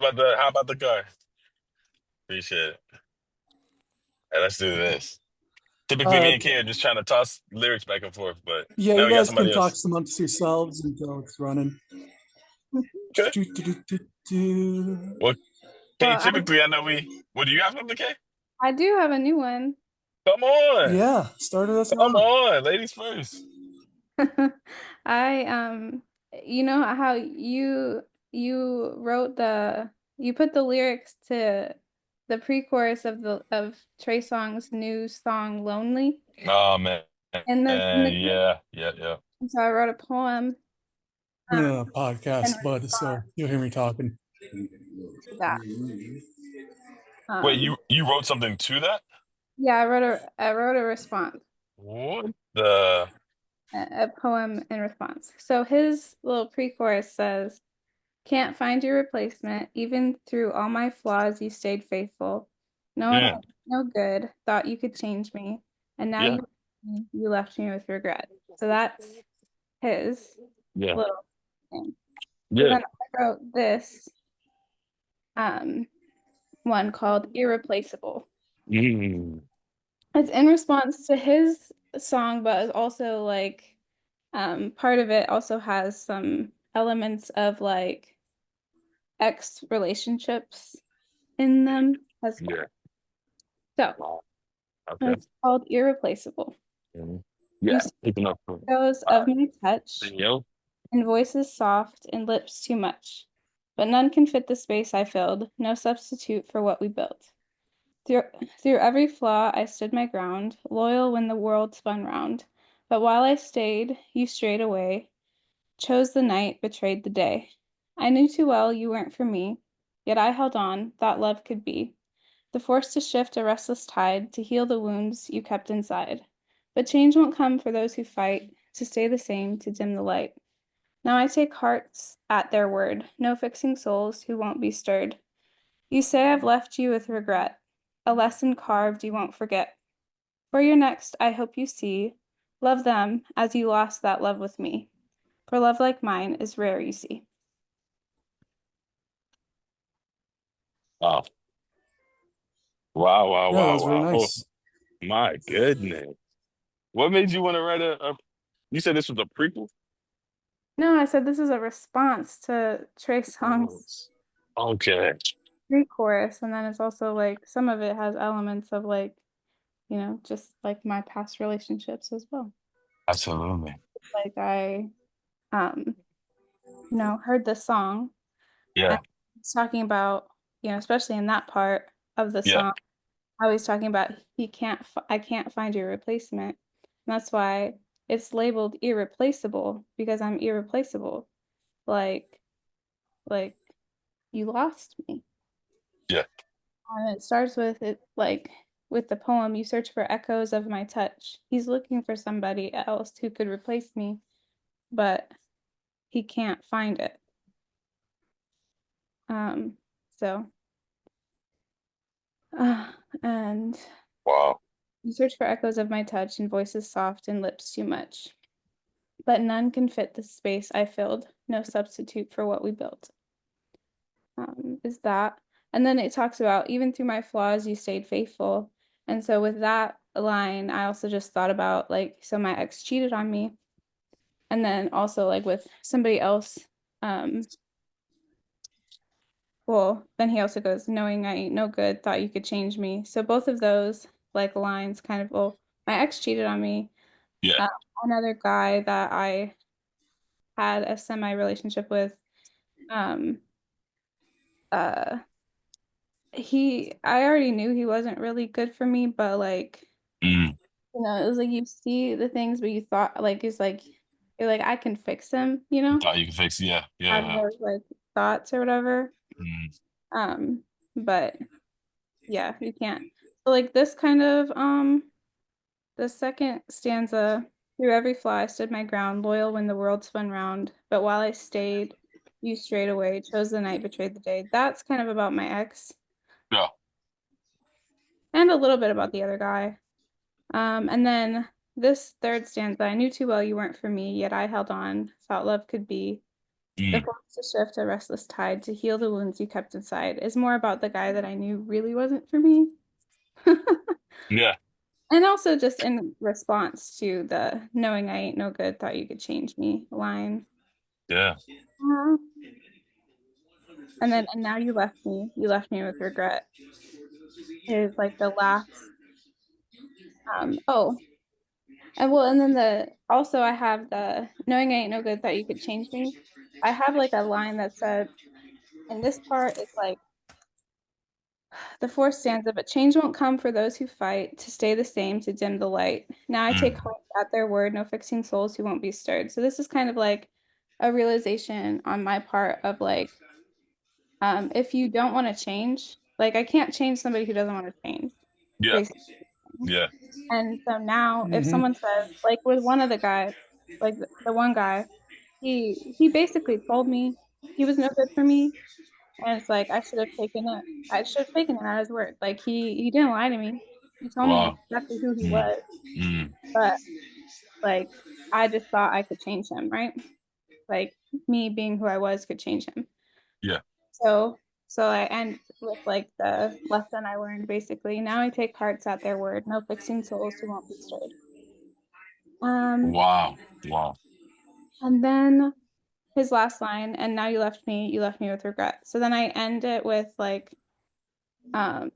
How about the car? Appreciate it. Hey, let's do this. Typically, Uh, me and Kay are just trying to toss lyrics back and forth, but yeah, now you we got guys can somebody talk else. amongst yourselves until it's running. Okay. Well, Kay, Well, typically, I know we. What do you have something, Kay? I do have a new one. Come on. Yeah, started us Come off. on. Ladies first. I you know how you wrote you put the lyrics to the pre-chorus of the of Trey Songz's new song "Lonely" Oh, man. in the clip. Yeah. Yeah. Yeah. And so I wrote a poem I'm in um a in podcast, bud, so response you'll hear me talking. to that. Wait, Um you wrote something to that? yeah, I wrote a response, What the? a poem in response. So his little pre-chorus says, "Can't find your replacement. Even through all my flaws, you stayed faithful. Knowing I Yeah. was no good, thought you could change me. And now Yeah. you left me with regret." So that's his Yeah. little thing. So Yeah. then I wrote this um one called "Irreplaceable." Mm. It's in response to his song, but it's also like part of it also has some elements of like ex relationships in them as well. Yeah. So Wow. Okay. it's called Irreplaceable. Mhm. You Yeah. see Picking up. echoes of my touch Yo. and voices soft and lips too much, but none can fit the space I filled, no substitute for what we built. Through, through every flaw, I stood my ground, loyal when the world spun round. But while I stayed, you strayed away, chose the night, betrayed the day. I knew too well you weren't for me, yet I held on, thought love could be. The force to shift a restless tide, to heal the wounds you kept inside. But change won't come for those who fight, to stay the same, to dim the light. Now I take hearts at their word, no fixing souls who won't be stirred. You say I've left you with regret, a lesson carved you won't forget. For your next, I hope you see, love them as you lost that love with me. For love like mine is rare, you see. Wow. Wow. Wow. Yeah, that Wow. was very Wow. Oh, nice. my goodness. What made you want to write a? You said this was a prequel? No, I said this is a response to Trey Oh, Songz's okay. pre-chorus, and then it's also like some of it has elements of like, just like my past relationships as well. Absolutely. Like I, um, heard this song and Yeah. it's talking about, especially in that part of the Yeah. song, how he's talking about I can't find your replacement. And that's why it's labeled irreplaceable because I'm irreplaceable. Like, like you lost me. Yeah. And it starts with it like with the poem, you search for echoes of my touch. He's looking for somebody else who could replace me, but he can't find it. Um, so uh, and Wow. you search for echoes of my touch and voices soft and lips too much. But none can fit the space I filled, no substitute for what we built. Is that. And then it talks about even through my flaws, you stayed faithful. And so with that line, I also just thought about like, so my ex cheated on me. And then also like with somebody else, um, well, then he also goes, knowing I ain't no good, thought you could change me. So both of those like lines kind of, well, my ex cheated on me. Yeah. Uh, Another guy that I had a semi relationship with, um, uh, I already knew he wasn't really good for me, but like, Mm. it was like you see the things, but you thought like it's like you're like I can fix him, Thought you could fix. Yeah. had Yeah. those like thoughts or whatever. Mm. Um, but yeah, you can't. So like this kind of the second stanza, through every flaw I stood my ground, loyal when the world spun round. But while I stayed, you strayed away, chose the night, betrayed the day. That's kind of about my ex Yeah. and a little bit about the other guy. And then this third stanza, I knew too well you weren't for me, yet I held on, thought love could be. The Mm. force to shift a restless tide to heal the wounds you kept inside is more about the guy that I knew really wasn't for me. Yeah. And also just in response to the knowing I ain't no good, thought you could change me line. Yeah. Uh, and now you left me with regret is like the last oh and then also I have the knowing I ain't no good, thought you could change me. I have like a line that said in this part it's like the fourth stanza, but change won't come for those who fight to stay the same, to dim the light. Now I take Mm. heart at their word, no fixing souls who won't be stirred. So this is kind of like a realization on my part of like, if you don't want to change, like I can't change somebody who doesn't want to change, Yeah. basically. Yeah. And so now if Mm-hmm. someone says, like with one of the guys, like the one guy, he basically told me he was no good for me. And it's like I should have taken it. I should have taken him at his word. Like he didn't lie to me. He told me Wow. exactly who he Mm. was. Mm. But like I just thought I could change him, right? Like me being who I was could change him. Yeah. So I end with like the lesson I learned basically. Now I take hearts at their word, no fixing souls who won't be stirred. Um, Wow. Wow. and then his last line, and now you left me with regret. So then I end it with like, um,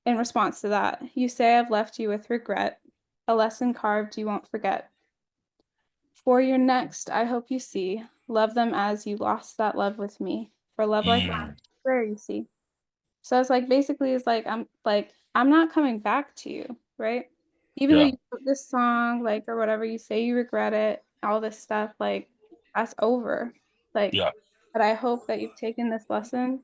in response to that, you say I've left you with regret, a lesson carved you won't forget. For your next, I hope you see, love them as you lost that love with me. For love like mine, Mm. rare you see. So it's like basically it's like I'm not coming back to you, right? Even though Yeah. you wrote this song, like or whatever, you say you regret it, all this stuff, like that's over. Like, Yeah. but I hope that you've taken this lesson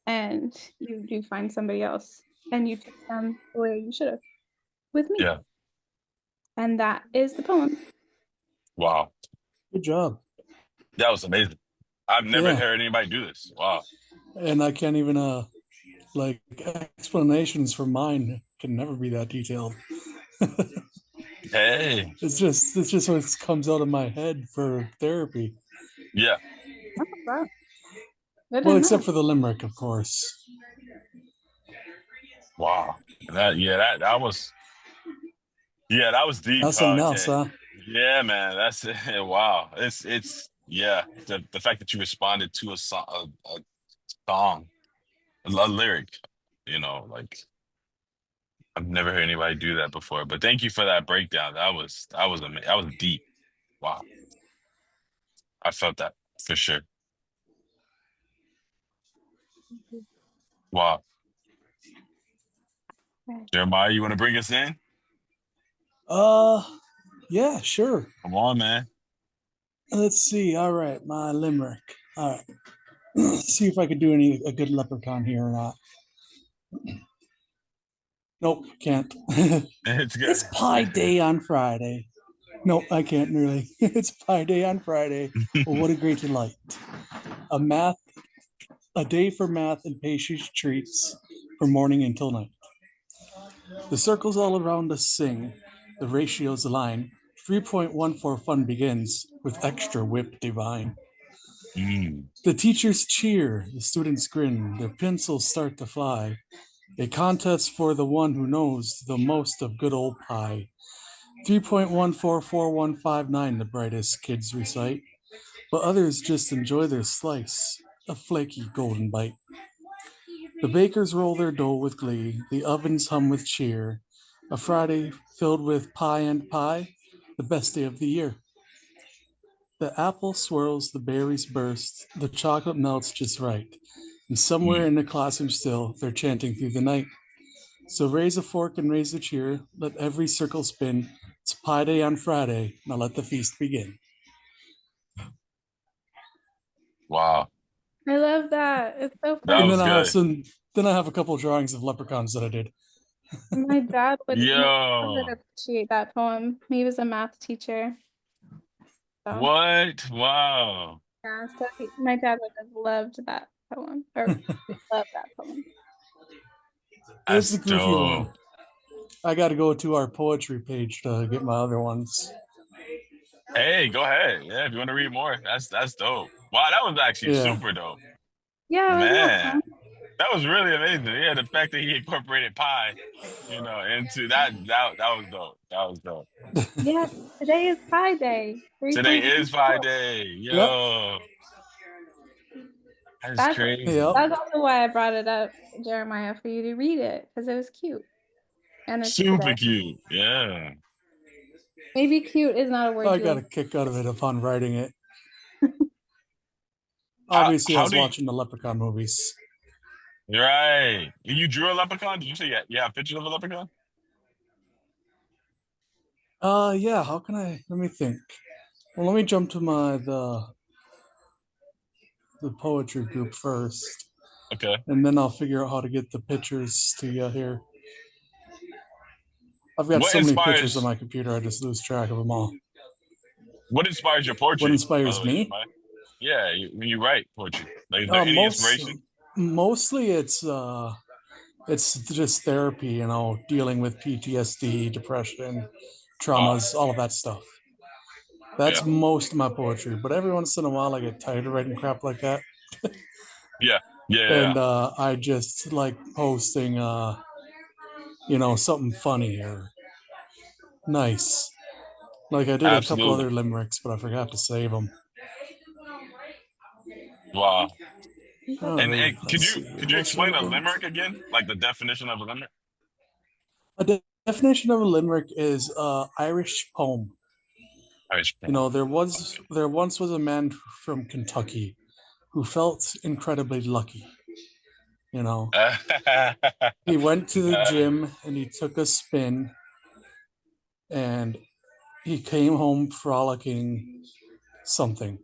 and you do find somebody else and you treat them the way you should have with me. Yeah. And that is the poem. Wow. Good job. That was amazing. I've never Yeah. heard anybody do this. Wow. And I can't even like explanations for mine can never be that detailed. Hey. It's just what comes out of my head for therapy. Yeah. Oh, wow. Good to Well, except know. for the limerick, of course. Wow. That was deep. That's something else, Okay. huh? Yeah, man. That's it. Wow. Yeah. The fact that you responded to a song, a lyric, like I've never heard anybody do that before. But thank you for that breakdown. That was amazing. That was deep. Wow. I felt that for sure. Wow. Okay. Jeremiah, you want to bring us in? Uh, yeah, sure. Come on, man. Let's see. All right, my limerick. All right. Let's see if I could do a good leprechaun here or not. Nope, can't. It's good. It's Pie Day on Friday. Nope, I can't really. It's Pie Day on Friday. Well, what a great delight. A math, a day for math and pastry treats from morning until night. The circles all around us sing. The ratios align. 3.14 fun begins with extra whip divine. Mm, The teachers cheer, the students grin, their pencils start to fly. A contest for the one who knows the most of good old pie. 3.144159, the brightest kids recite, but others just enjoy their slice, a flaky golden bite. The bakers roll their dough with glee, the ovens hum with cheer. A Friday filled with pie and pie, the best day of the year. The apple swirls, the berries burst, the chocolate melts just right. And somewhere mm. in the classroom still, they're chanting through the night. So raise a fork and raise a cheer, let every circle spin. It's Pie Day on Friday, now let the feast begin. Wow. I love that. It's so That And fun. was good. then I have a couple of drawings of leprechauns that I did. My dad would Yo. appreciate that poem. He was a math teacher. So What? Wow. yeah, my dad would have loved that poem or loved that poem. It's a That's goofy one. dope. I got to go to our poetry page to get my other ones. Hey, go ahead. Yeah, if you want to read more, that's dope. Wow. Wow, that was actually Yeah. super dope. Yeah, it was a lot of Man, fun. that was really amazing. Yeah, the fact that he incorporated pie, into that was dope. That was dope. Yeah, today is Pi Day Today is 3.14. Pie Day. Yep. Yo, that is That's crazy. Yep. that's also why I brought it up, Jeremiah, for you to read it because it was cute and it's today. Super cute. Yeah. Maybe cute is not a word I you got like. a kick out of it upon writing it. How Obviously, I how was do you watching the Leprechaun movies. You're right. You drew a leprechaun? Did you say you have pictures of a leprechaun? Yeah. How can I? Let me think. Well, let me jump to the poetry group first, Okay. and then I'll figure out how to get the pictures to you here. I've got What so many pictures on inspires my computer, I just lose track of them all. what inspires your What poetry, by the inspires way, me? Jeremiah? Yeah, when you write poetry. Like, is there any Most inspiration? mostly it's just therapy, dealing with PTSD, depression, Wow. traumas, all of that stuff. Yeah. That's most of my poetry. But every once in a while, I get tired of writing crap like that, Yeah. Yeah. Yeah. Yeah. and I just like posting, something funny or nice. Like I did a couple Absolutely. other limericks, but I forgot to save them. Wow. All And right, and could let's you see. could you What should explain I a go? limerick again? Like the definition of a limerick? Definition of a limerick is Irish poem. Irish poem. There once was a man from Kentucky who felt incredibly lucky. You know, he went to the gym and he took a spin and he came home frolicking something.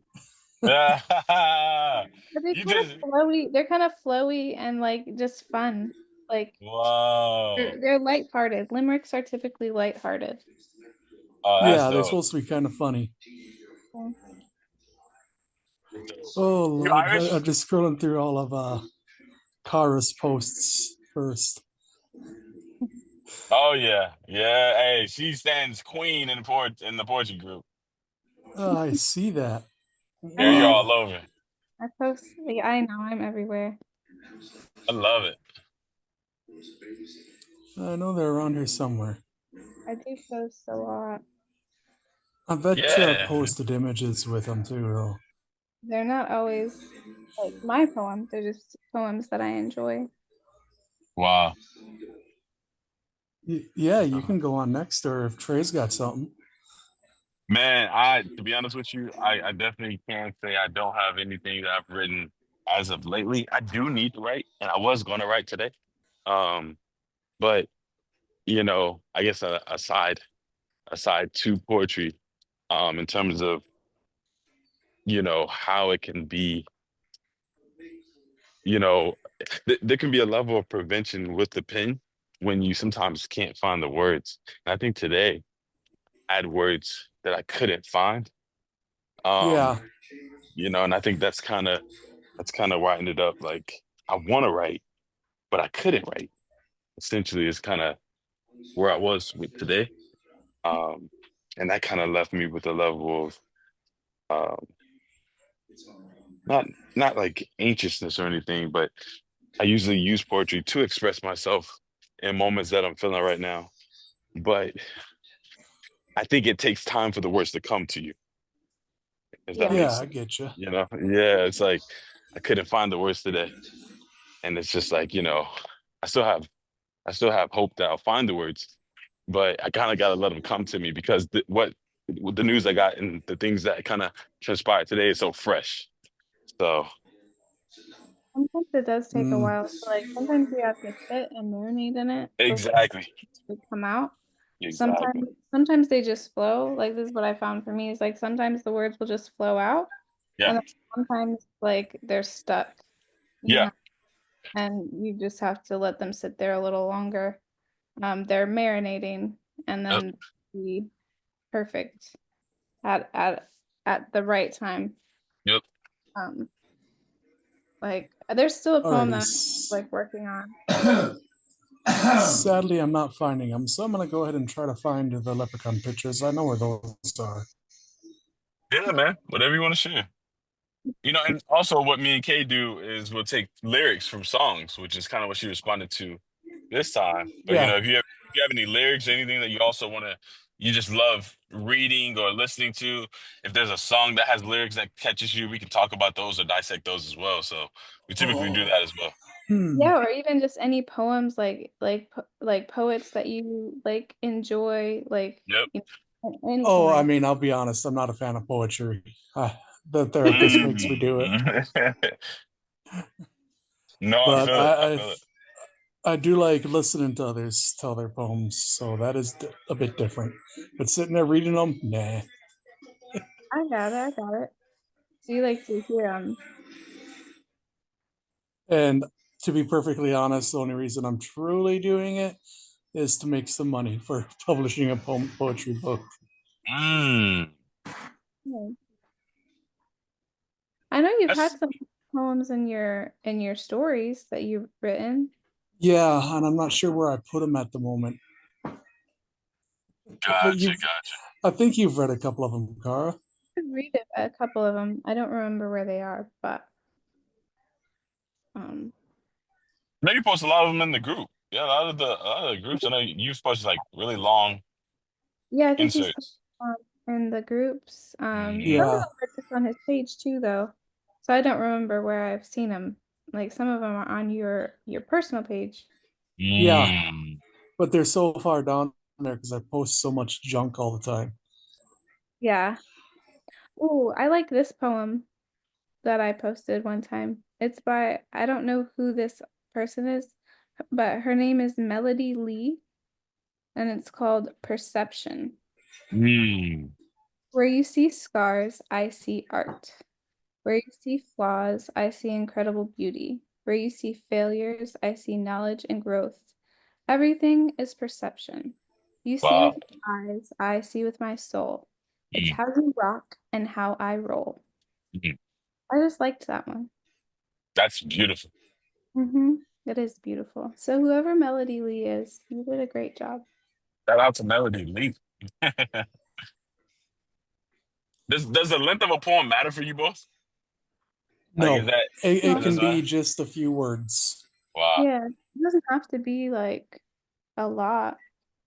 But they're You kind of just flowy. They're kind of flowy and like just fun. Like wow. they're lighthearted. Limericks are typically lighthearted. Oh, that's Yeah, they're dope. supposed to be kind of funny. Yeah. Dope. Oh You Lord, I'm Irish? just scrolling through all of Kara's posts first. Oh yeah, yeah. Hey, she stands queen in the poetry group. I see that. Yeah, you're Wow. all over. I post. Yeah, I know I'm everywhere. I love it. I know they're around here somewhere. I do post a lot. I bet you I've Yeah. posted images with them too, though. They're not always like my poems. They're just poems that I enjoy. Wow. Yeah, you can go on next, or if Trey's got something. Man, to be honest with you, I definitely can't say I don't have anything that I've written as of lately. I do need to write, and I was going to write today. Um, but I guess aside to poetry, in terms of how it can be, you know, there can be a level of prevention with the pen when you sometimes can't find the words. And I think today I had words that I couldn't find. Um, Yeah, and I think that's kind of where I ended up like I want to write, but I couldn't write. Essentially, is kind of where I was with today. Um, and that kind of left me with a level of um, not not like anxiousness or anything, but I usually use poetry to express myself in moments that I'm feeling right now. But I think it takes time for the words to come to you, if that Yeah. makes yeah, I sense. get you. Yeah, it's like I couldn't find the words today. And it's just like, I still have I still have hope that I'll find the words, but I kind of got to let them come to me because the news I got and the things that kind of transpired today is so fresh. So Sometimes it does take a Mm, while. So, like sometimes you have to sit and marinate in it before exactly, they come out. exactly. Sometimes they just flow. Like this is what I found for me is like sometimes the words will just flow out, Yeah, and then sometimes like they're stuck, you yeah. know, and you just have to let them sit there a little longer. They're marinating, and Yep, then be perfect at at at the right time. yep. Um, like there's still a poem alrighty. that I'm like working on. Sadly, I'm not finding them, so I'm gonna go ahead and try to find the leprechaun pictures. I know where those are. Yeah, man. Whatever you want to share. And also what me and Kay do is we'll take lyrics from songs, which is kind of what she responded to this time. But Yeah. if you have any lyrics, anything that you also you just love reading or listening to, if there's a song that has lyrics that catches you, we can talk about those or dissect those as well. So we typically do Oh. that as well. Hmm. Yeah, or even just any poems like poets that you like enjoy, like Yep. anything Oh, I like mean, I'll be honest, I'm not a fan of poetry. The therapist makes me do it. Mm. No, I But feel it. I feel it. I do like listening to others tell their poems, so that is a bit different. But sitting there reading them, nah. I got it, I got it. So you like to hear And to be perfectly honest, the only reason I'm truly doing it is to make some money for publishing a poetry book. Mm. Hmm. I know you've had That's some poems in your stories that you've written. Yeah, and I'm not sure where I put them at the moment. But gotcha, gotcha. I think you've read a couple of them, Cara. Could read a couple of them. I don't remember where they are, but um, Maybe post a lot of them in the group. Yeah, a lot of the groups. I know you've posted like really long yeah, I think he's inserts. in the groups. Some of Yeah, them are just on his page too, though. So I don't remember where I've seen them. Like some of them are on your personal page. yeah, Mm. but they're so far down there because I post so much junk all the time. Yeah. Oh, I like this poem that I posted one time. It's by, I don't know who this person is, but her name is Melody Lee, and it's called Perception. Mm. Where you see scars, I see art. Where you see flaws, I see incredible beauty. Where you see failures, I see knowledge and growth. Everything is perception. You see with Wow. your eyes, I see with my soul. It's Mm. how you rock and how I roll. Mm. I just liked that one. That's beautiful. Mm-hmm. It is beautiful. So whoever Melody Lee is, you did a great job. Shout out to Melody Lee. Does the length of a poem matter for you both? Like, is No, that it No, that's can be why? just a few words. Wow. yeah, it doesn't have to be like a lot.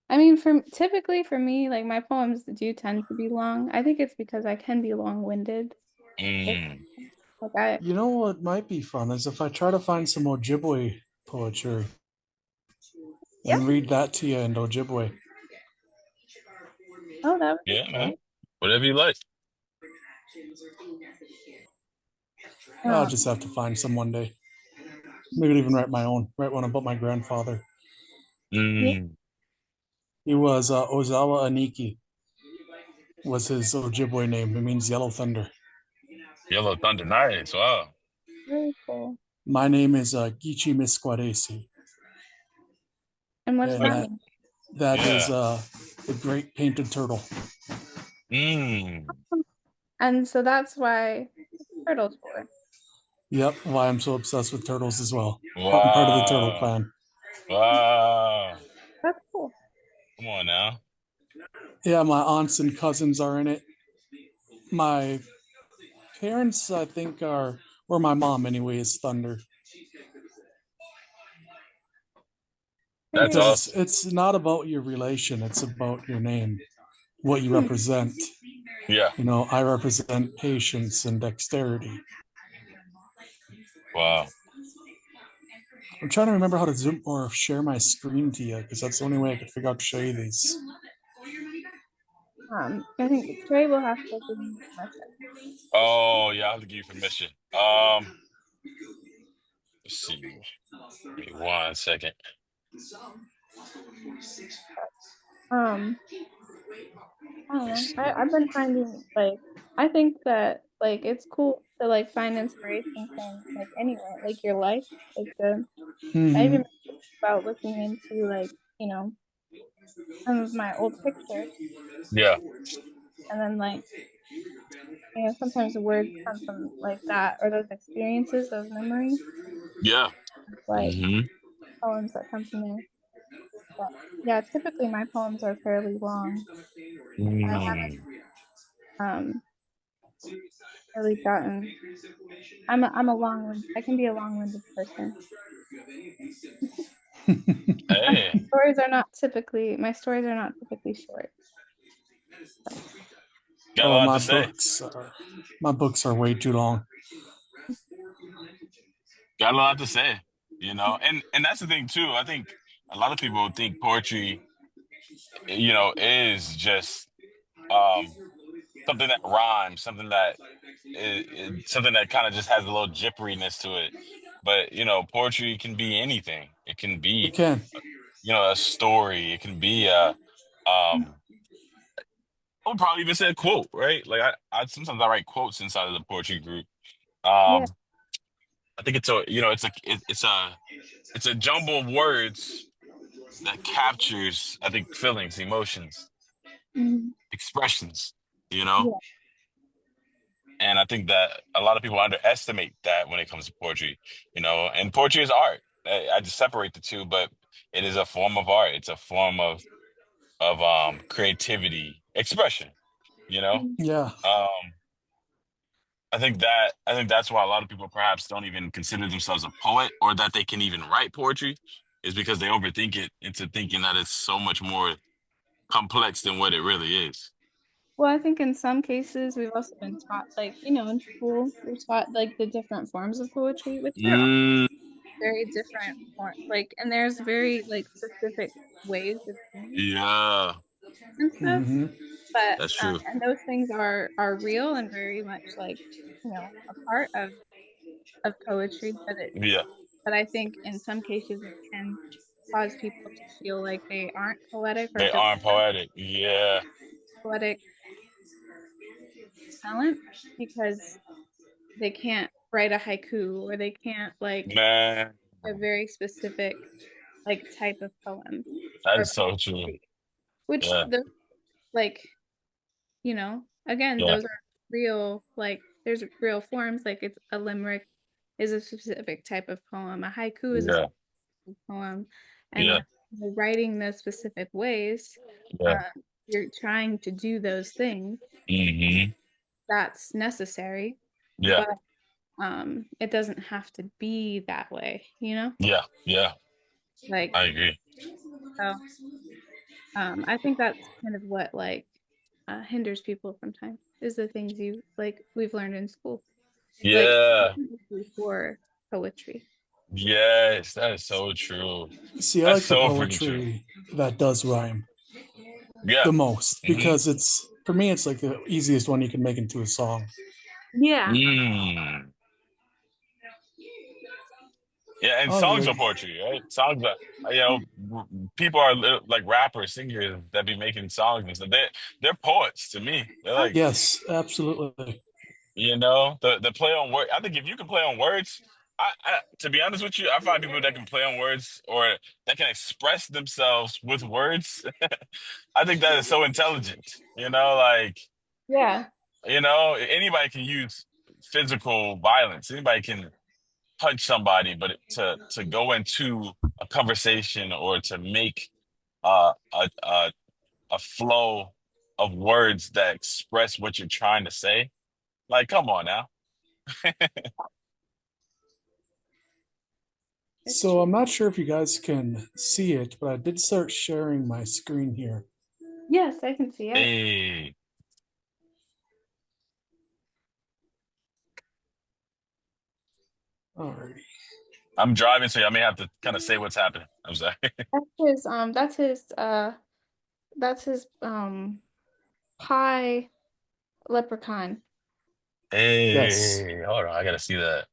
I mean, for typically for me, like my poems do tend to be long. I think it's because I can be long-winded. If Mm. like I, You know what might be fun is if I try to find some Ojibwe poetry yeah. and read that to you in Ojibwe. Oh, that would be Yeah, man. cool. Whatever you like. I'll Um, just have to find some one day. Maybe even write my own. Write one about my grandfather. yeah. Mm. He was Ozawa Aniki was his Ojibwe name. It means yellow thunder. Yellow Thunder. Nice. Wow. Very cool. My name is Gichi Miskwadesi, And what does and What? that mean? that is Yeah. the great painted turtle. Mm. And so that's why turtles for. Yep, why I'm so obsessed with turtles as well. I'm part of the turtle Wow. clan. Wow. That's cool. Come on now. Yeah, my aunts and cousins are in it. My parents, I think, or my mom anyway, is Thunder That's Very because awesome. it's not about your relation; it's about your name, what you hmm. represent. Yeah. I represent patience and dexterity. Wow. I'm trying to remember how to zoom or share my screen to you because that's the only way I could figure out to show you these. I think Trey will have to give me permission. Oh, yeah, I have to give you permission. Let's see. Give me 1 second. Um, I don't Let's know. see. I've been finding like I think that like it's cool to like find inspiration from like anywhere, like your life. Like the I Hmm. even about looking into like, you know, some of my old pictures Yeah. and then like, you know, sometimes the words come from like that or those experiences, those memories, Yeah. like Hmm. poems that come from there. But yeah, typically my poems are fairly long. I Mm. haven't really gotten. I'm a long-winded. I can be a long-winded person. Hey, My stories are not typically short. So got a Oh, lot to say. my books are way too long. Got a lot to say, and that's the thing too. I think a lot of people think poetry, is just um something that rhymes, something that kind of just has a little jipperiness to it. But poetry can be anything. It can It be, can. a story. It can be I would probably even say a quote, right? Like I sometimes I write quotes inside of the poetry group. yeah. Um, I think it's a jumble of words that captures, I think, feelings, emotions, Mhm. expressions, you know? Yeah. And I think that a lot of people underestimate that when it comes to poetry, and poetry is art. I just separate the two, but it is a form of art. It's a form of creativity, expression, you know? Mhm. Yeah. Um, I think that's why a lot of people perhaps don't even consider themselves a poet or that they can even write poetry is because they overthink it into thinking that it's so much more complex than what it really is. Well, I think in some cases we've also been taught, like, in school, we're taught like the different forms of poetry, which there are Mm, very different forms, like, and there's very like specific ways of doing yeah, and stuff. Hmm. But that's true. and those things are real and very much like, a part of poetry, Yeah, but I think in some cases it can cause people to feel like they aren't poetic or they don't aren't have poetic. Yeah, poetic talent because they can't write a haiku or they can't like man, a very specific like type of poem that or is so true. poetry, which Yeah, the like again, yeah, those are real, like there's real forms, like it's a limerick is a specific type of poem, a haiku is a yeah, specific poem, and yeah, when you're writing those specific ways, yeah, you're trying to do those things. hmm, That's necessary, yeah, but it doesn't have to be that way. yeah, yeah. Like I agree. so I think that's kind of what like hinders people sometimes is the things you like we've learned in school. Like Yeah, for poetry. yes, that is so true. See, I That's like the so freaking true. poetry that does rhyme Yeah. the most Hmm. because it's for me it's like the easiest one you can make into a song. Yeah. Mm. Yeah, and songs are Alrighty. poetry, right? Songs are, people are like rappers, singers that be making songs and stuff. They're poets to me. They're like, Yes, absolutely. the play on word. I think if you can play on words, to be honest with you, I find people that can play on words or that can express themselves with words. I think that is so intelligent. Like, Yeah. anybody can use physical violence. Anybody can punch somebody, but to go into a conversation or to make a flow of words that express what you're trying to say, like, come on now. It's So true. I'm not sure if you guys can see it, but I did start sharing my screen here. Yes, I can see it. Hey, Alrighty. I'm driving, so I may have to kind of say what's happening. I'm sorry. That's his pie leprechaun. Yes. Hey, hold on, I gotta see that.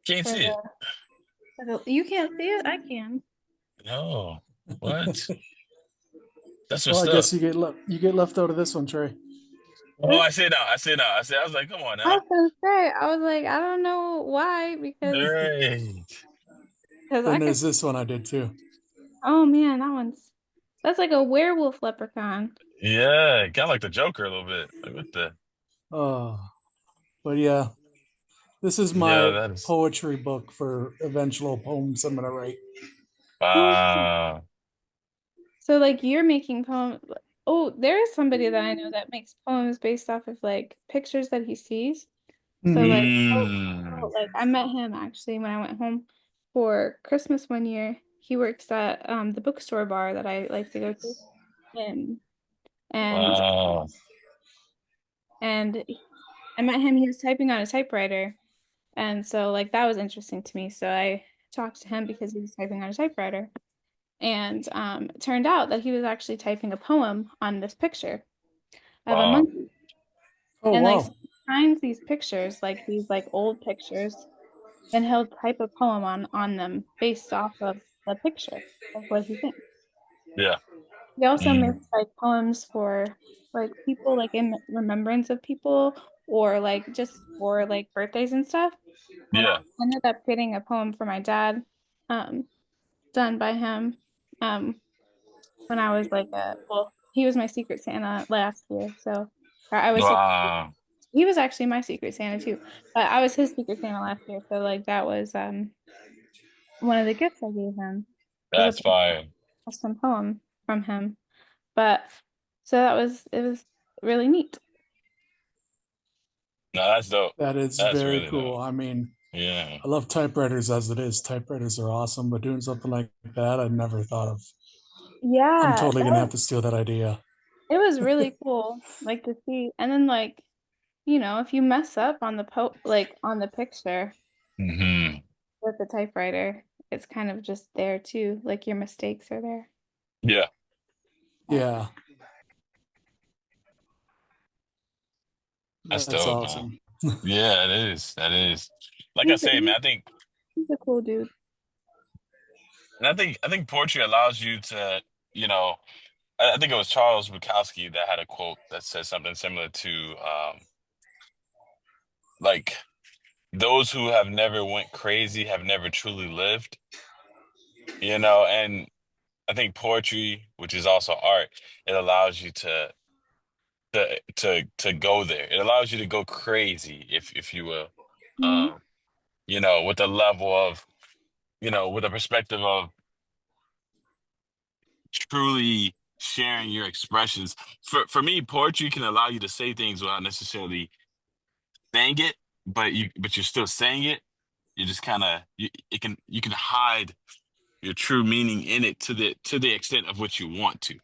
Can't For see it. you can't see it? I can. No. What? That's Well, I what's up. guess you get left out of this one, Trey. Oh, I see it now. I see it now. I was like, come on I now. was gonna say, I was like, I don't know why, Right. because I Then can. there's this one I did too. Oh man, that's like a werewolf leprechaun. Yeah, kind of like the Joker a little bit. Like what the? Oh, but yeah, this is Yeah, my that is. poetry book for eventual poems I'm gonna write. Oh, Wow. so like you're making poems. Oh, there is somebody that I know that makes poems based off of like pictures that he sees. So Hmm. like, Mm. like I met him actually when I went home for Christmas one year. He works at the bookstore bar that I like to go to. And and Wow. and I met him, he was typing on a typewriter. And so like that was interesting to me. So I talked to him because he was typing on a typewriter. And it turned out that he was actually typing a poem on this picture of a Wow. monkey. Oh, And like so wow. he finds these pictures, like these like old pictures, and he'll type a poem on them based off of the picture of what he thinks. Yeah. He also Mm. makes like poems for like people, like in remembrance of people, or like just for like birthdays and stuff. And I Yeah. ended up getting a poem for my dad, um, done by him, um, when I was like well, he was my Secret Santa last year, so or I was Wow. he was actually my Secret Santa too, but I was his Secret Santa last year, so like that was one of the gifts I gave him was That's fire. a custom poem from him. But so that was it was really neat. No, that's dope. That is That's very really dope. cool. I mean, Yeah. I love typewriters as it is. Typewriters are awesome, but doing something like that, I never thought of. I'm Yeah, totally gonna have to steal that idea. it was really cool, like to see. And then like, if you mess up on the like on the picture Hmm. with the typewriter, it's kind of just there too. Like your mistakes are there. Yeah. But Yeah, That's that's dope, man. awesome. Yeah, it is. That is. Like I he's a, say, man, he's, I think he's a cool dude. and I think poetry allows you to, you know, I think it was Charles Bukowski that had a quote that says something similar to like those who have never went crazy have never truly lived, and I think poetry, which is also art, it allows you to go there. It allows you to go crazy, if you will. Hmm. Um, with a level of, with a perspective of truly sharing your expressions. For me, poetry can allow you to say things without necessarily saying it, but you're still saying it. You just kind of you can hide your true meaning in it to the extent of which you want to,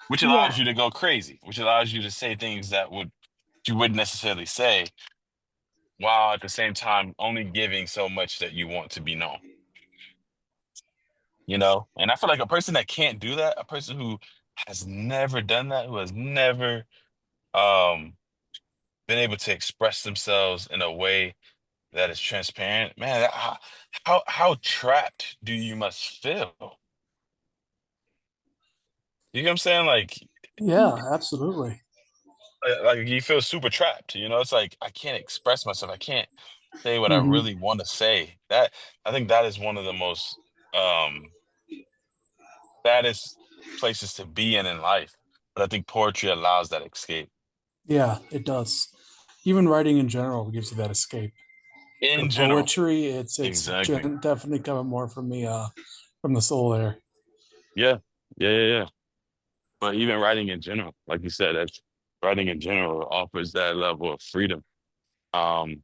which Yeah, allows you to go crazy, which allows you to say things that you wouldn't necessarily say, while at the same time only giving so much that you want to be known. And I feel like a person that can't do that, a person who has never done that, who has never um been able to express themselves in a way that is transparent, man, how trapped do you must feel? You know what I'm saying? Yeah, absolutely. Like you feel super trapped. It's like I can't express myself. I can't say what I Hmm. really want to say. That I think that is one of the most um baddest places to be in life. But I think poetry allows that escape. Yeah, it does. Even writing in general gives you that escape. In But general. poetry, it's Exactly. definitely coming more from the soul there. Yeah. Yeah, yeah, yeah. But even writing in general, like you said, that's writing in general offers that level of freedom. Um,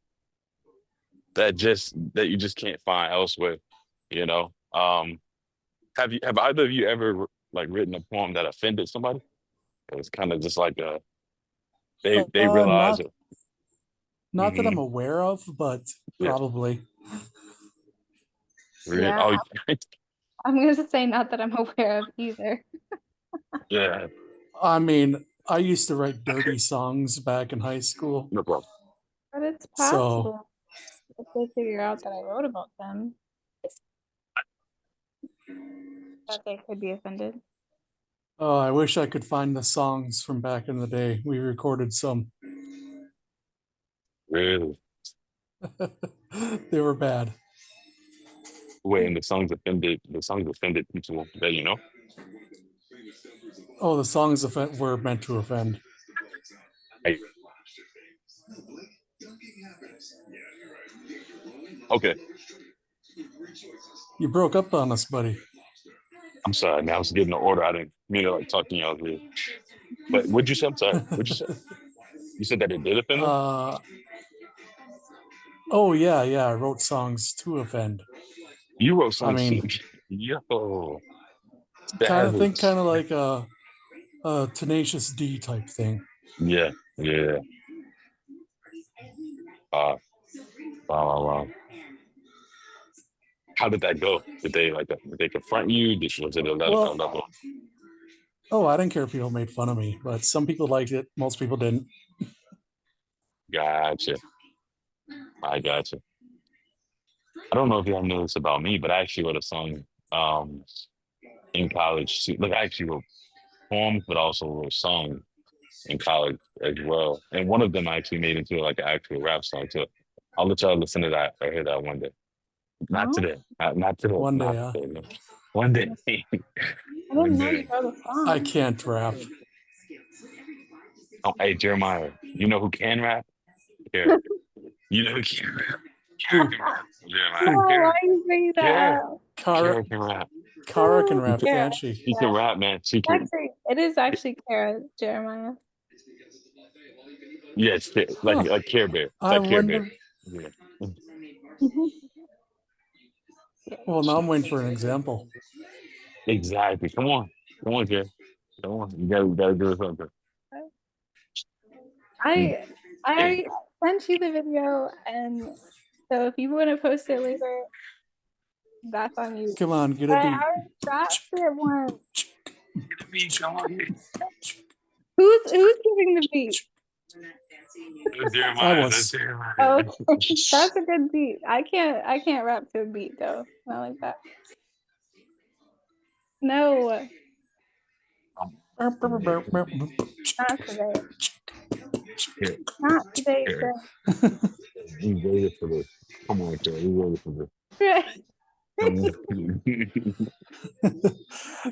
that you just can't find elsewhere, you know. Have either of you ever like written a poem that offended somebody? It's kind of just like they realize Not it. that I'm Hmm. aware of, but Yeah. probably. Really? yeah. Oh, I'm gonna say not that I'm aware of either, yeah. I mean, I used to write dirty songs back in high school, No problem. but it's so possible if they figure out that I wrote about them, that they could be offended. oh, I wish I could find the songs from back in the day. We recorded some. Really? They were bad. Wait, and the songs offended people that you know? Oh, the songs were meant to offend. Like, okay. You broke up on us, buddy. I'm sorry, man. I was getting an order. I didn't mean to like talk to y'all here. But what'd you say? I'm sorry. What'd you say? You said that it did offend them? uh, oh yeah, yeah. I wrote songs to offend. You wrote I songs too. mean, Yo, kind savage. of like a Tenacious D type thing. Yeah, yeah. Uh, wow, wow, wow. How did that go? Did they confront you? Was it a Well, level? oh, I didn't care if people made fun of me, but some people liked it. Most people didn't. Gotcha. I gotcha. I don't know if y'all know this about me, but I actually wrote a song um in college too. Like I actually wrote poems, but also wrote songs in college as well. And one of them I actually made into like an actual rap song. So I'll let y'all listen to that or hear that one day. Not Oh, today. Not today. One day, Not today. No. One day. I One didn't know you day. wrote a I song. can't rap. Oh, hey Jeremiah, you know who can rap? Here. You know who can rap? Kara can rap. No, Jeremiah. Who? why Kara. are you bringing that Kara. up? Kara. Kara can rap. Kara can Oh, She rap, can, Kara. can't she? she Yeah. can rap, man. She can. Actually, it is actually Kara, Jeremiah. Yeah, Huh. like Care Bear. It's I like Care wouldn't Bear. have. Yeah. Well, now I'm waiting for an example. Exactly. Come on, Care. Come on. You gotta do something. I I Hey, already sent you the video, and so if you want to post it later, that's on you. Come on, get a But I beat. already dropped it once. me, come on. Who's giving the beat? That's I Jeremiah. That's was. Jeremiah. Oh, okay. That's a good beat. I can't rap to a beat though. Not like that. No, not today. Here, Not today, here. sir. We waited for this. Come on, Care. We waited for this. Come on.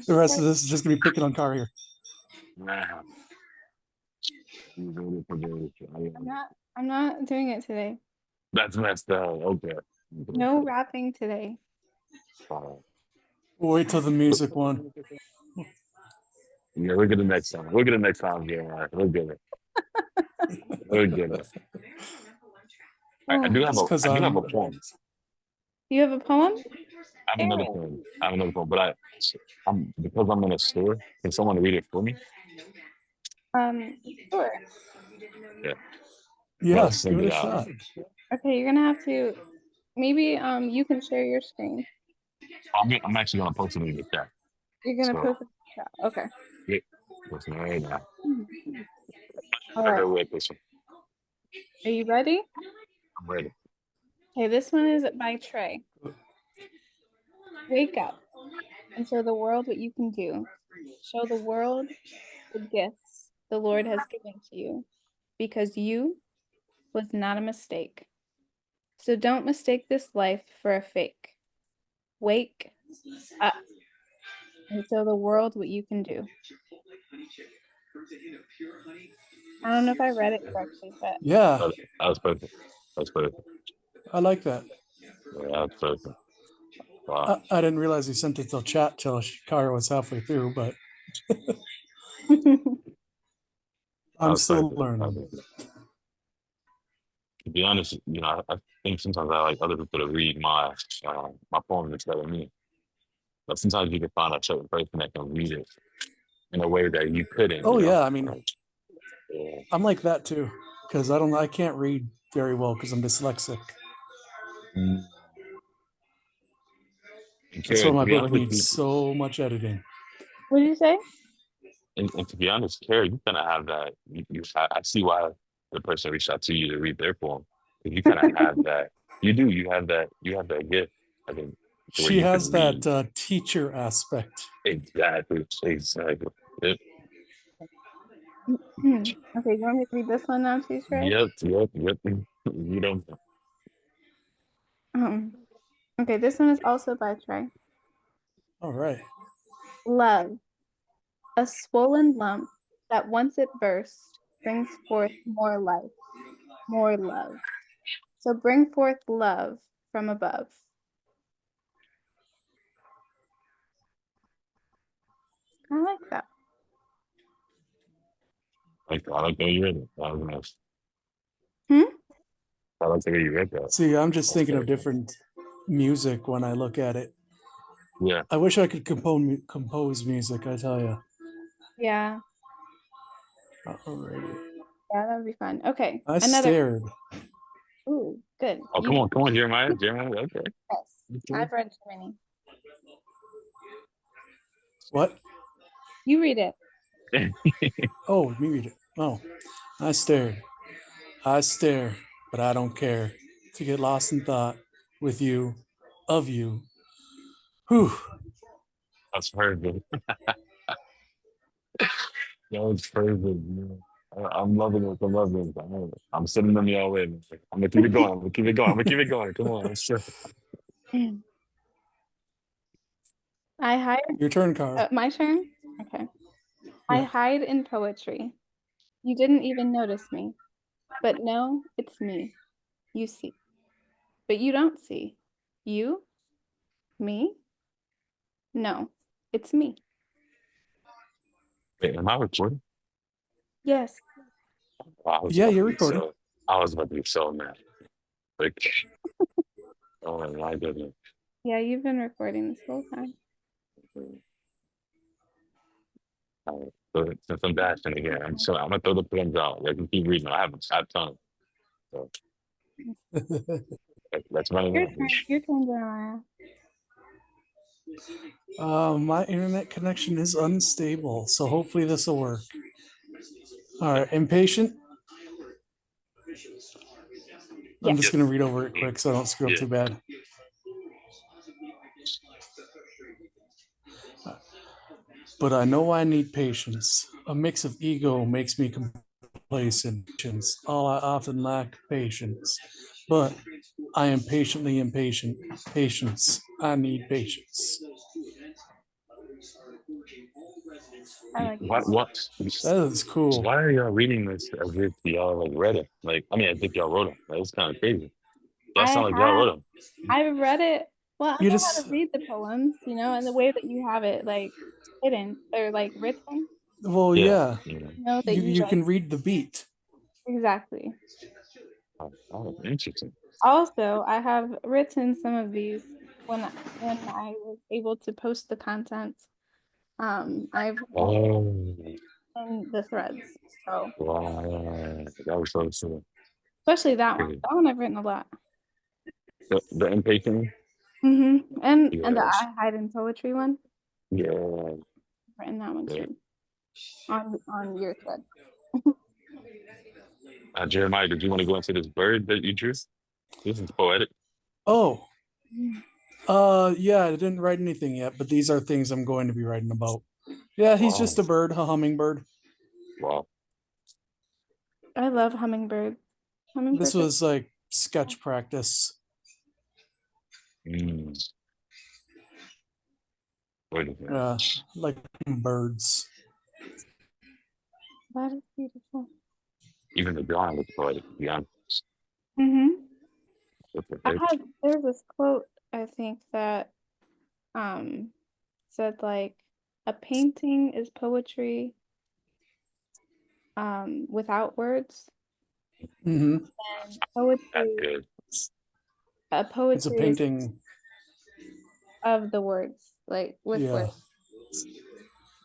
The rest of this is just gonna be picking on Kara here. Wow. We waited for this. I'm not doing it today. That's messed up. Okay. No rapping today. Uh, Wait till the music one. yeah, we'll get the next time. We'll get the next time, Jeremiah. We'll get it. We'll get it. I do Oh, have It's a because I do have a I'm. poem. you have a poem? I have another Aaron. poem. I have another poem, but I'm because I'm in a store. Can someone read it for me? Sure. Yeah, but I'll Yeah, give send it it a out. shot. Okay, you're gonna have to maybe you can share your screen. I'm actually gonna post it in the chat. You're gonna So post it in the chat. Okay. yeah, listen right now. All I right. go with this one. Are you ready? I'm ready. Okay, this one is by Trey. Wake up and show the world what you can do. Show the world the gifts the Lord has given to you, because you was not a mistake. So don't mistake this life for a fake. Wake up and show the world what you can do. I don't know if I read it correctly, but Yeah, That was perfect. That was perfect. I like that. Yeah, that was perfect. Wow. I didn't realize he sent it till chat till Kara was halfway through, but That I'm was still perfect. learning. To be honest, I think sometimes I like other people to read my poems instead of me. But sometimes you can find a certain person that can read it in a way that you couldn't, Oh you know? yeah, I mean, Yeah. I'm like that too because I can't read very well because I'm dyslexic. Mm. And That's why Kara, to my be book honest with needs you, so much editing. what did you say? and to be honest, Kara, you kind of have that. I see why the person reached out to you to read their poem. 'Cause you kind of have that. You do. You have that. You have that gift. I think to where She you has can that read. teacher aspect. Exactly. Exactly. Yep. Okay, you want me to read this one now too, Trey? Yep. Yep. Yep. You don't. Um, okay, this one is also by Trey. All right. Love, a swollen lump that once it burst brings forth more life, more love. So bring forth love from above. I like that. I like the way you read it. That was nice. Hmm? I like the way you read that. See, I'm just That's thinking very of nice. different music when I look at it. Yeah. I wish I could compose music. I tell you. Yeah. Alrighty. Yeah, that would be fun. Okay. I Another. stared. Ooh, good. Oh, You come on, Jeremiah. Jeremiah, okay. yes. Okay. I've read too many. What? You read it. Oh, me read it. Oh, I stared. I stare, but I don't care to get lost in thought with you, of you. Whew. That's perfect. That was perfect. Man. I'm loving it. I'm loving it. I'm sending them your way. Man. I'm gonna keep it going. I'm gonna keep it going. I'm gonna keep it going. Come on. Let's just, I hide. Your turn, Carl. My turn? Okay. I Yeah. hide in poetry. You didn't even notice me. But no, it's me. You see. But you don't see. You? Me? No, it's me. wait, am I recording? Yes. Oh, I was Yeah, about to you're be recording. so. I was about to be so mad. Like, oh my goodness. Yeah, you've been recording this whole time. So since I'm dashing again, I'm gonna throw the pins out. Like, keep reading. I have time. So let's run it Your out. turn. Your turn, Jeremiah. My internet connection is unstable, so hopefully this will work. All right, impatient. I'm Yes. just Yep. gonna read over it Mhm. quick so I don't screw up Yeah. too bad. But I know I need patience. A mix of ego makes me complacent. All I often lack patience. But I am patiently impatient. Patience. I need patience. I like What? that. What? That is cool. Why are y'all reading this as if y'all like read it? Like, I mean, as if y'all wrote them. Like, it's kind of crazy. Y'all I sound like y'all have. wrote them. I've read it. Well, I You know how just, to read the poems, and the way that you have it like hidden or like written, well, Yeah. yeah. Mhm. that you You like can read the beat. exactly. Oh, interesting. Also, I have written some of these when I was able to post the content. I've written Oh, in the threads. So wow. That was so cool. especially that one. Okay. That one I've written a lot. The impatient. And the Yes. I hide in poetry one, Yeah. I've written that one Yeah. too on your thread. Jeremiah, did you want to go into this bird that you drew? This is poetic. Oh, yeah, I didn't write anything yet, but these are things I'm going to be writing about. Yeah, he's Wow. just a bird, a hummingbird. Wow. I love hummingbirds. This Hummingbirds are was like cool. sketch practice. Mm. Wait a minute. Like birds. That is beautiful. Even the drawing looks poetic, to be honest. Mm-hmm. What the heck? There's this quote I think that um said like a painting is poetry without words, Hmm. and That's poetry good. a It's a poetry is painting. of the words, like with Yeah. words.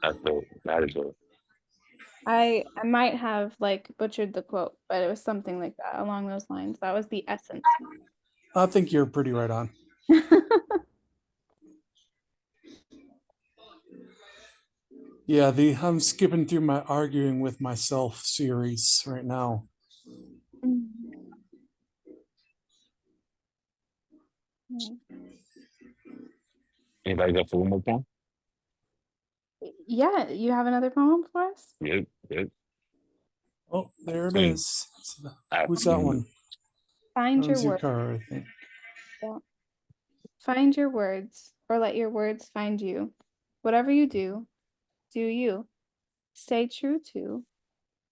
That's dope. That is dope. I might have like butchered the quote, but it was something like that along those lines. That was the essence. I think you're pretty right on. Yeah, the I'm skipping through my arguing with myself series right now. Anybody got for one more poem? Yeah, you have another poem for us? Yep, yep. Oh, there it Swing. is. Who's that Absolutely. one? Find That your was your words. car, I think. Yeah. Find your words, or let your words find you. Whatever you do you. Stay true to,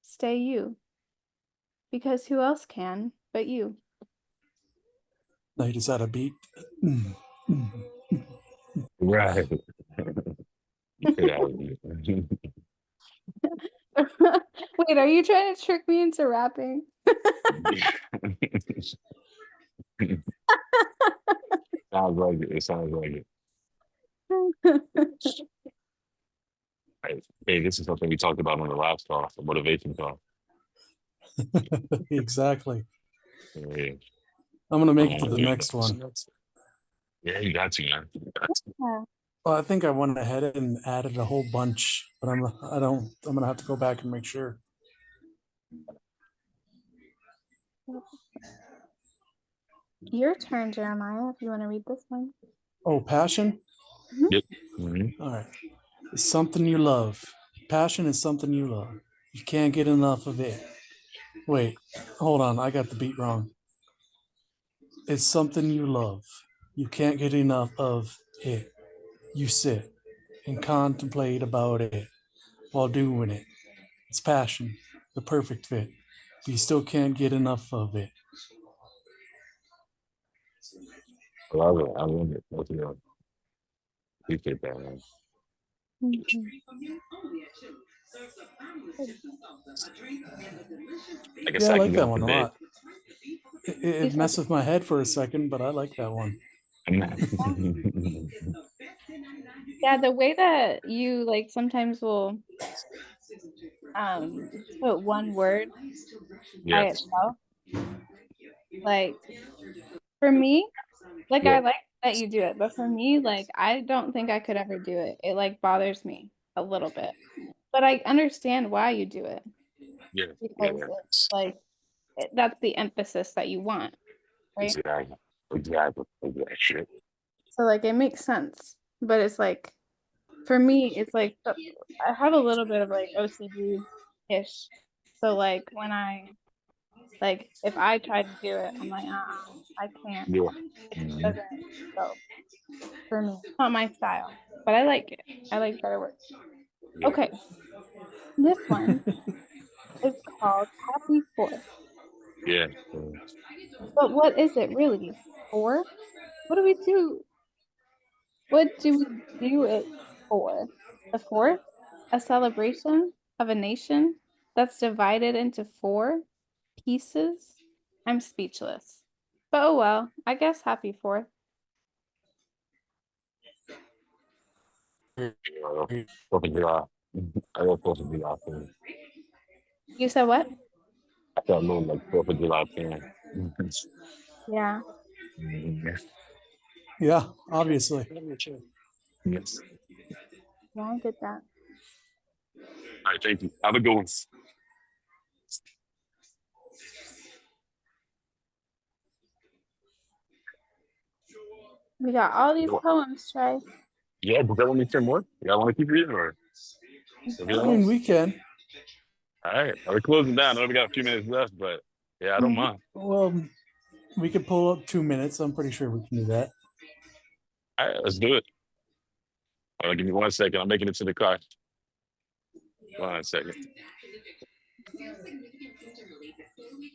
stay you. Because who else can but you? Night is at a beat. Mm, mm. Right. Yeah. Wait, Wait, are you trying to trick me into rapping? Sounds like it. It sounds like it. Right. Hey, this is something we talked about on the last call, the motivation call. Exactly. Yeah. I'm gonna make it to the Um, next one. yeah, you got to, man. You got to. Yeah. Well, I think I went ahead and added a whole bunch, but I'm gonna have to go back and make sure. Your turn, Jeremiah, if you want to read this one. Oh, passion. Mhm. Yep. Hmm. All right. It's something you love. Passion is something you love. You can't get enough of it. Wait, hold on. I got the beat wrong. It's something you love. You can't get enough of it. You sit and contemplate about it while doing it. It's passion, the perfect fit. But you still can't get enough of it. I love it. I love it. That's, appreciate that, man. Mhm. I guess Yeah, I I can like get that up one a today. lot. It, You it said, messed with my head for a second, but I like that one. yeah, the way that you like sometimes will put one word by Yes. itself. Like for me, like Yeah. I like that you do it, but for me, like I don't think I could ever do it. It like bothers me a little bit. But I understand why you do it Yeah. Yeah. because it's like that's the emphasis that you want, right? Exactly. Exactly. Exactly. So like it makes sense. But it's like for me, it's like I have a little bit of like OCD-ish. So like when I like if I try to do it, I'm like, I can't. Yeah. It just Hmm. doesn't go for me. It's not my style. But I like it. I like better words. Yeah. Okay, this one is called Happy Fourth. Yeah. But what is it really? For? What do we do? What do we do it for? The fourth? A celebration of a nation that's divided into four pieces? I'm speechless. But oh well, I guess happy fourth. Yeah. Fourth of July. I love Fourth of July thing. You said what? I got a little like Fourth of July fan. Yeah, Yes. Yeah, obviously. Yes. yeah, I get that. All right. Thank you. Have a good one. We got all these poems, Trey. Yeah. Does that want me to say more? Y'all want to keep reading or if you I don't want? mean, we can. All right. We're closing down. I know we got a few minutes left, but yeah, I don't Mhm. mind. Well, we could pull up 2 minutes. I'm pretty sure we can do that. All right. Let's do it. All right, give me 1 second. I'm making it to the car. 1 second.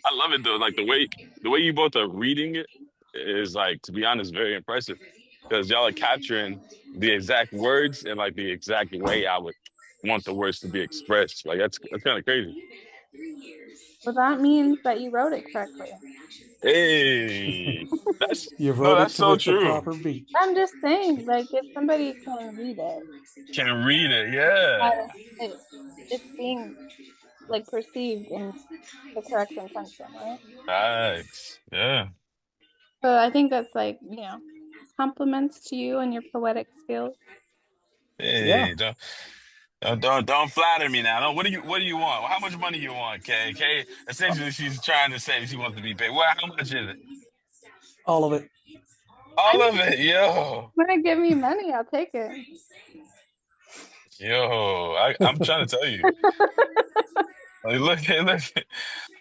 I love it though. Like the way you both are reading it is like, to be honest, very impressive because y'all are capturing the exact words and like the exact way I would want the words to be expressed. Like that's kind of crazy. Well, that means that you wrote it correctly. Hey, that's You no, wrote that's it so with the true. proper beat. I'm just saying, like, if somebody can read it, Can read it, yeah. it it's being like perceived in the correct intention, right? Nice. Yeah. So I think that's like, compliments to you and your poetic skills. Yeah, Hey, don't flatter me now. No, what do you want? How much money you want, Kay? Kay, essentially she's trying to say she wants to be paid. Well, how much is it? all of it. I All mean, of it, yo. when it give me money, I'll take it. Yo, I'm trying to tell you. Like, look, hey,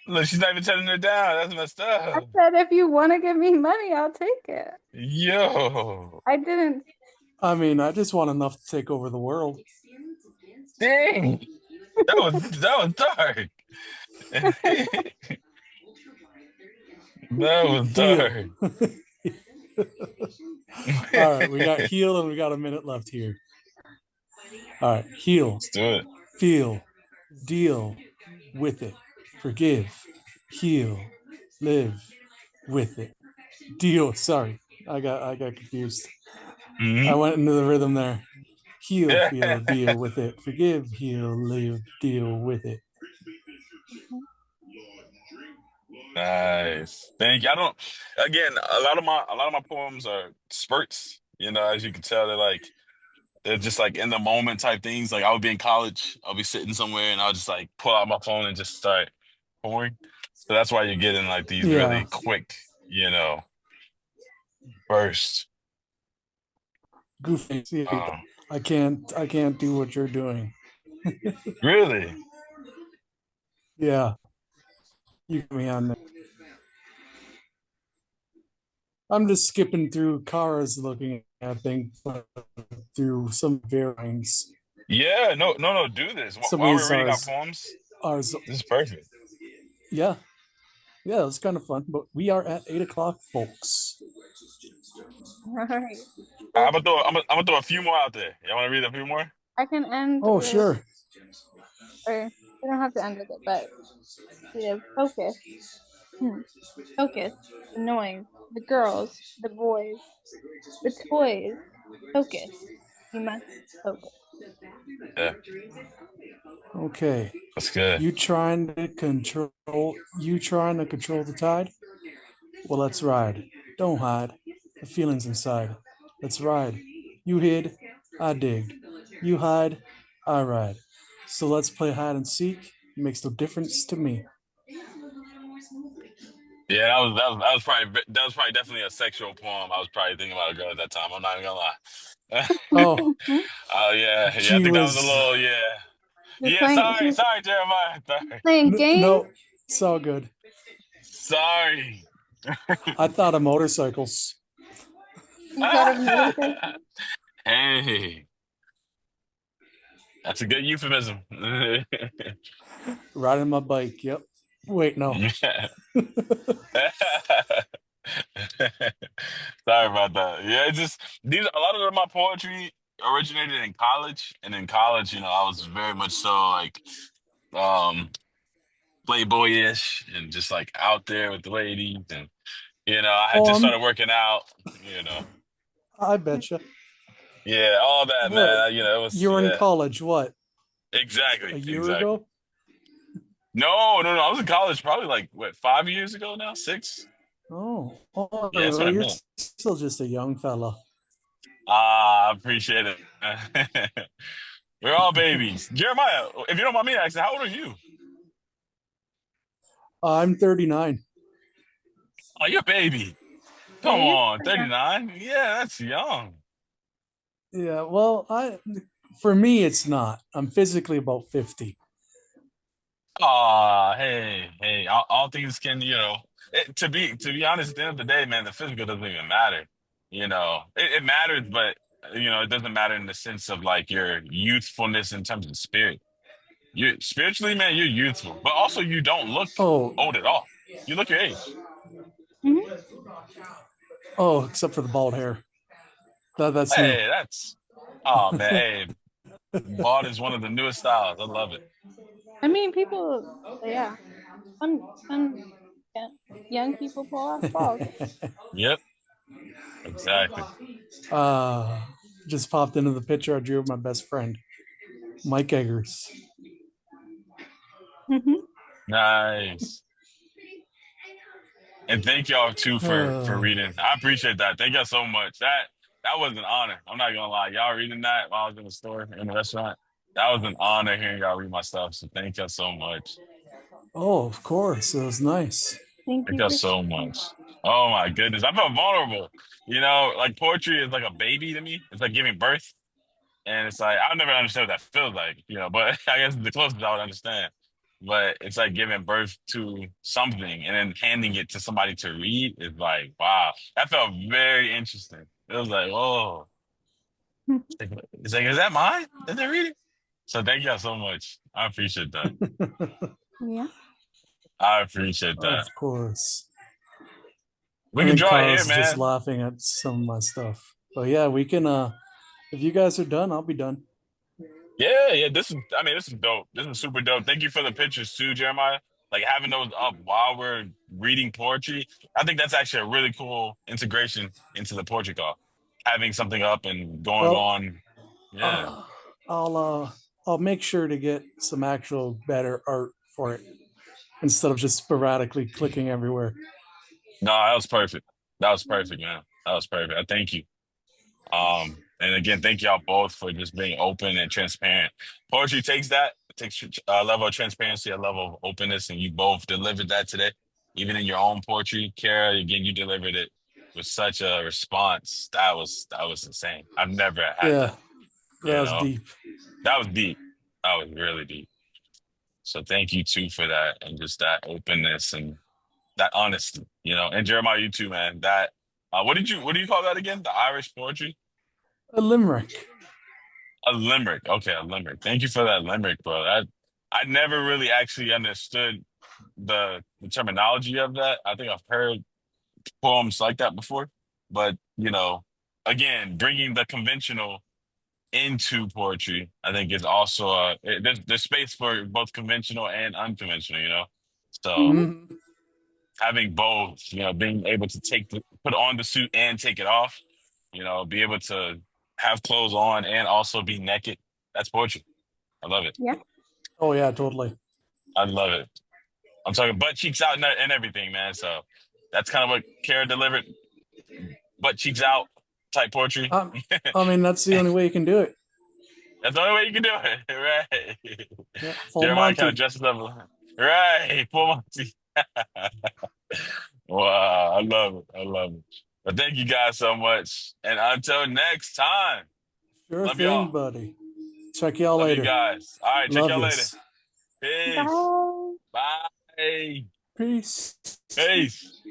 look, she's not even turning it down. That's messed I up. said, if you want to give me money, I'll take it. Yo, I didn't. I mean, I just want enough to take over the world. dang, that was dark. That was Heal. dark. All right, we got heal and we got a minute left here. All right, heal, Let's do it. feel, deal, with it. Forgive, heal, live with it. Deal. Sorry, I got confused. I Hmm. went into the rhythm there. Heal, Yeah. feel, deal with it. Forgive, heal, live, deal with it. Mhm. Nice. Thank you. I don't, again, a lot of my poems are spurts, as you can tell, they're just like in the moment type things. Like I would be in college, I'll be sitting somewhere and I'll just like pull out my phone and just start pouring. So that's why you're getting like these Yeah, really quick, bursts. goofy. See, Uh, I can't do what you're doing. really? Yeah, you got me on that. I'm just skipping through cars looking at things through some bearings. Yeah, no, no, no, do this. Some of While we're these reading our are poems, ours. this is perfect. Yeah, yeah, it's kind of fun. But we are at 8 o'clock, folks. All right. I'm Well, gonna throw, I'm gonna throw a few more out there. Y'all want to read a few more? I can end Oh, with, sure. or we don't have to end with it, but we have focus. Hmm. Focus. The noise. The girls. The boys. The toys. Focus. You must focus. Yeah, Okay. that's good. You trying to control the tide? Well, let's ride. Don't hide the feelings inside. Let's ride. You hid, I digged. You hide, I ride. So let's play hide and seek. It makes no difference to me. Yeah, that was probably definitely a sexual poem. I was probably thinking about a girl at that time. I'm not even gonna lie. Oh, Oh yeah, yeah. I she think that was a was. little, yeah, You're yeah. playing. Sorry, sorry, Jeremiah. Sorry, Playing games. No, it's all good. sorry. I thought of motorcycles. You thought of motorcycles. Hey, that's a good euphemism. Riding my bike. Yep. Wait, no. Yeah. Sorry about that. Yeah, it's just these a lot of my poetry originated in college, and in college, I was very much so like um playboyish and just like out there with the ladies, and I had Oh, just started working out, I betcha. yeah, all that, What? man. It was, You were in yeah, college, what, a exactly, year exactly. ago? No, no, no. I was in college probably like what, 5 years ago now, 6. Oh, Yeah, that's what I you're meant. still just a young fella. Ah, I appreciate it. We're all babies. Jeremiah, if you don't mind me asking, how old are you? I'm 39. Oh, you're a baby. Yeah, Come you're on, still young. 39. Yeah, that's young. Yeah, well, for me it's not. I'm physically about 50. Ah, hey, hey. All things can, to be honest, at the end of the day, man, the physical doesn't even matter. It matters, but it doesn't matter in the sense of like your youthfulness in terms of spirit. You spiritually, man, you're youthful, but also you don't look Oh, old at all. You look your age. Hmm. oh, except for the bald hair. That's new. Hey, oh man, hey, bald is one of the newest styles. I love it. I mean, people. Yeah, some yeah, young people pull off bald. Yep, exactly. uh, just popped into the picture I drew of my best friend, Mike Eggers. Hmm. Nice. And thank y'all too for Uh, reading. I appreciate that. Thank y'all so much. That was an honor. I'm not gonna lie. Y'all reading that while I was in the store in the restaurant. That was an honor hearing y'all read my stuff. So thank y'all so much. oh, of course. It was nice. Thank Thank you y'all for so sharing. much. Oh my goodness. I felt vulnerable. Like poetry is like a baby to me. It's like giving birth. And it's like I'll never understand what that feels like, but I guess the closest I would understand. But it's like giving birth to something and then handing it to somebody to read is like, wow. That felt very interesting. It was like, oh, it's like, is that mine? Did they read it? So thank y'all so much. I appreciate that. Yeah. I appreciate that. Of course. We I can think draw it here, Carl's just man. laughing at some of my stuff. But yeah, we can if you guys are done, I'll be done. Yeah, yeah. I mean, this is dope. This is super dope. Thank you for the pictures too, Jeremiah. Like having those up while we're reading poetry. I think that's actually a really cool integration into the poetry call. Having something up and going Well, on. Yeah. uh, I'll uh, I'll make sure to get some actual better art for it instead of just sporadically clicking everywhere. No, that was perfect. That was perfect, man. That was perfect. I thank you. And again, thank y'all both for just being open and transparent. Poetry takes that. It takes a level of transparency, a level of openness, and you both delivered that today. Even in your own poetry, Kara, again, you delivered it with such a response. That was insane. I've never had Yeah, that. that You was know, deep. that was deep. That was really deep. So thank you too for that and just that openness and that honesty. And Jeremiah, you too, man. That what do you call that again? The Irish poetry? A limerick. A limerick. Okay, a limerick. Thank you for that limerick, bro. I never really actually understood the terminology of that. I think I've heard poems like that before, but again, bringing the conventional into poetry, I think is also there's space for both conventional and unconventional. So Mhm. Mhm. having both, being able to put on the suit and take it off, be able to have clothes on and also be naked. That's poetry. I love it. Yeah. Oh yeah, totally. I love it. I'm talking butt cheeks out and everything, man. So that's kind of what Kara delivered, butt cheeks out type poetry. Um, I mean, that's the only way you can do it. That's the only way you can do it, right? Yeah, full Jeremiah kind of Monty. dresses up, right? Full Monty. Wow, I love it. I love it. But thank you guys so much, and until next time, Sure love thing, y'all. buddy. Check y'all Love you later. guys. All right, check Love y'all later. yous. Peace. Bye. Bye. Peace. Peace.